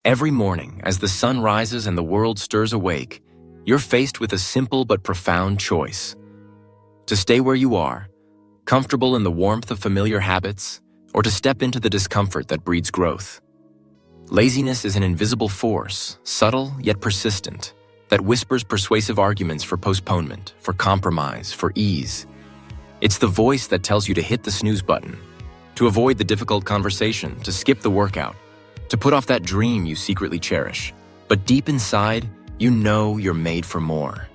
Every morning, as the sun rises and the world stirs awake, you're faced with a simple but profound choice. To stay where you are, comfortable in the warmth of familiar habits, or to step into the discomfort that breeds growth. Laziness is an invisible force, subtle yet persistent, that whispers persuasive arguments for postponement, for compromise, for ease. It's the voice that tells you to hit the snooze button, to avoid the difficult conversation, to skip the workout, to put off that dream you secretly cherish. But deep inside, you know you're made for more.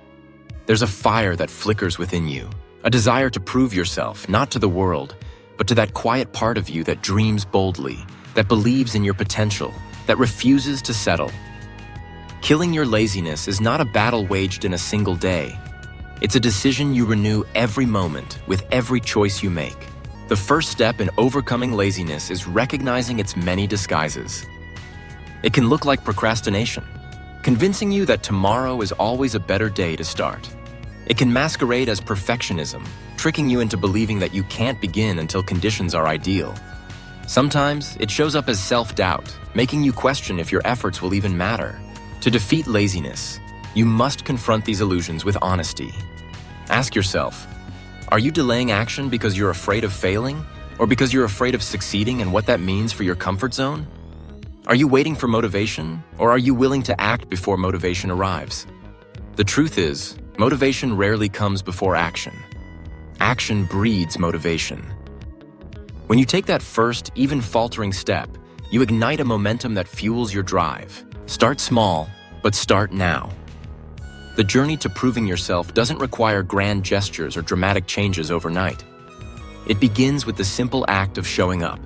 There's a fire that flickers within you, a desire to prove yourself, not to the world, but to that quiet part of you that dreams boldly, that believes in your potential, that refuses to settle. Killing your laziness is not a battle waged in a single day. It's a decision you renew every moment with every choice you make. The first step in overcoming laziness is recognizing its many disguises. It can look like procrastination, convincing you that tomorrow is always a better day to start. It can masquerade as perfectionism, tricking you into believing that you can't begin until conditions are ideal. Sometimes it shows up as self-doubt, making you question if your efforts will even matter. To defeat laziness, you must confront these illusions with honesty. Ask yourself, are you delaying action because you're afraid of failing, or because you're afraid of succeeding and what that means for your comfort zone? Are you waiting for motivation, or are you willing to act before motivation arrives? The truth is, motivation rarely comes before action. Action breeds motivation. When you take that first, even faltering step, you ignite a momentum that fuels your drive. Start small, but start now. The journey to proving yourself doesn't require grand gestures or dramatic changes overnight. It begins with the simple act of showing up.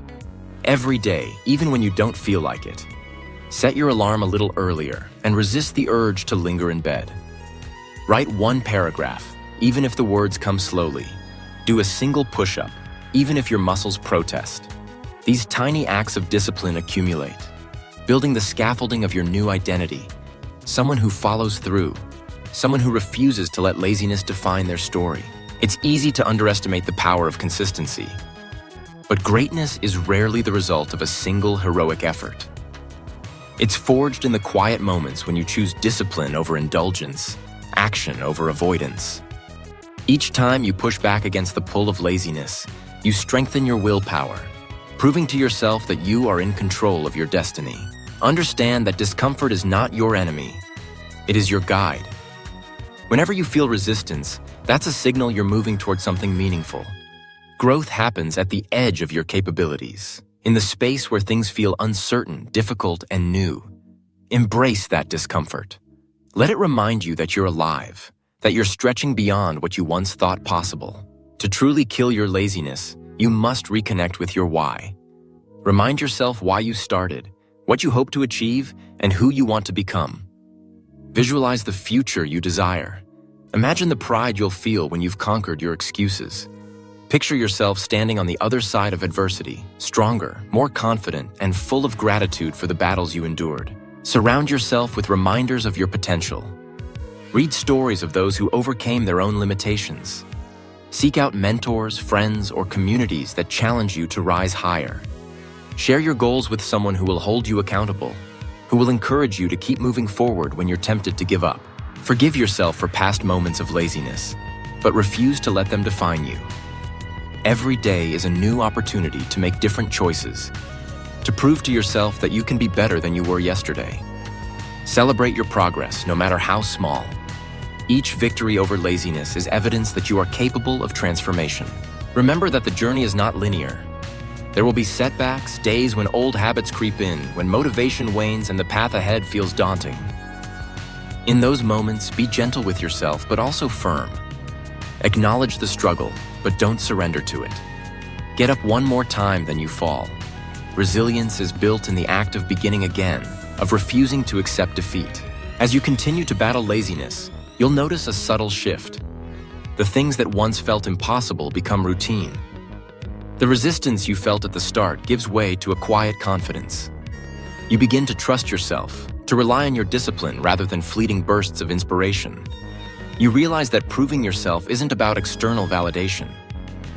Every day, even when you don't feel like it. Set your alarm a little earlier and resist the urge to linger in bed. Write one paragraph, even if the words come slowly. Do a single push-up, even if your muscles protest. These tiny acts of discipline accumulate, building the scaffolding of your new identity. Someone who follows through. Someone who refuses to let laziness define their story. It's easy to underestimate the power of consistency. But greatness is rarely the result of a single heroic effort. It's forged in the quiet moments when you choose discipline over indulgence, action over avoidance. Each time you push back against the pull of laziness, you strengthen your willpower, proving to yourself that you are in control of your destiny. Understand that discomfort is not your enemy. It is your guide. Whenever you feel resistance, that's a signal you're moving toward something meaningful. Growth happens at the edge of your capabilities, in the space where things feel uncertain, difficult, and new. Embrace that discomfort. Let it remind you that you're alive, that you're stretching beyond what you once thought possible. To truly kill your laziness, you must reconnect with your why. Remind yourself why you started, what you hope to achieve, and who you want to become. Visualize the future you desire. Imagine the pride you'll feel when you've conquered your excuses. Picture yourself standing on the other side of adversity, stronger, more confident, and full of gratitude for the battles you endured. Surround yourself with reminders of your potential. Read stories of those who overcame their own limitations. Seek out mentors, friends, or communities that challenge you to rise higher. Share your goals with someone who will hold you accountable, who will encourage you to keep moving forward when you're tempted to give up. Forgive yourself for past moments of laziness, but refuse to let them define you. Every day is a new opportunity to make different choices, to prove to yourself that you can be better than you were yesterday. Celebrate your progress, no matter how small. Each victory over laziness is evidence that you are capable of transformation. Remember that the journey is not linear. There will be setbacks, days when old habits creep in, when motivation wanes and the path ahead feels daunting. In those moments, be gentle with yourself, but also firm. Acknowledge the struggle, but don't surrender to it. Get up one more time than you fall. Resilience is built in the act of beginning again, of refusing to accept defeat. As you continue to battle laziness, you'll notice a subtle shift. The things that once felt impossible become routine. The resistance you felt at the start gives way to a quiet confidence. You begin to trust yourself, to rely on your discipline rather than fleeting bursts of inspiration. You realize that proving yourself isn't about external validation,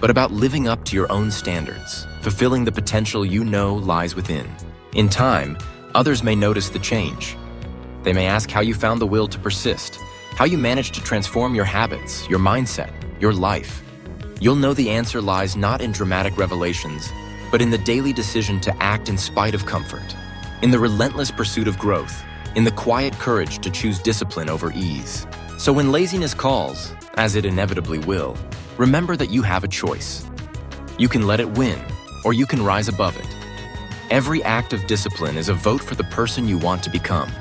but about living up to your own standards, fulfilling the potential you know lies within. In time, Others may notice the change. They may ask how you found the will to persist, how you managed to transform your habits, your mindset, your life. You'll know the answer lies not in dramatic revelations, but in the daily decision to act in spite of comfort, in the relentless pursuit of growth, in the quiet courage to choose discipline over ease. So when laziness calls, as it inevitably will, remember that you have a choice. You can let it win, or you can rise above it. Every act of discipline is a vote for the person you want to become.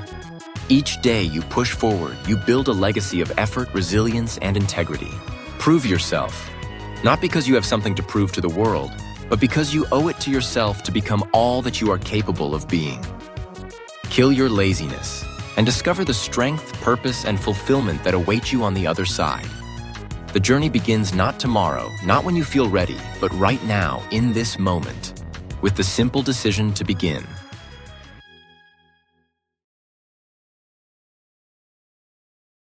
Each day you push forward, you build a legacy of effort, resilience, and integrity. Prove yourself, not because you have something to prove to the world, but because you owe it to yourself to become all that you are capable of being. Kill your laziness and discover the strength, purpose, and fulfillment that await you on the other side. The journey begins not tomorrow, not when you feel ready, but right now, in this moment, with the simple decision to begin.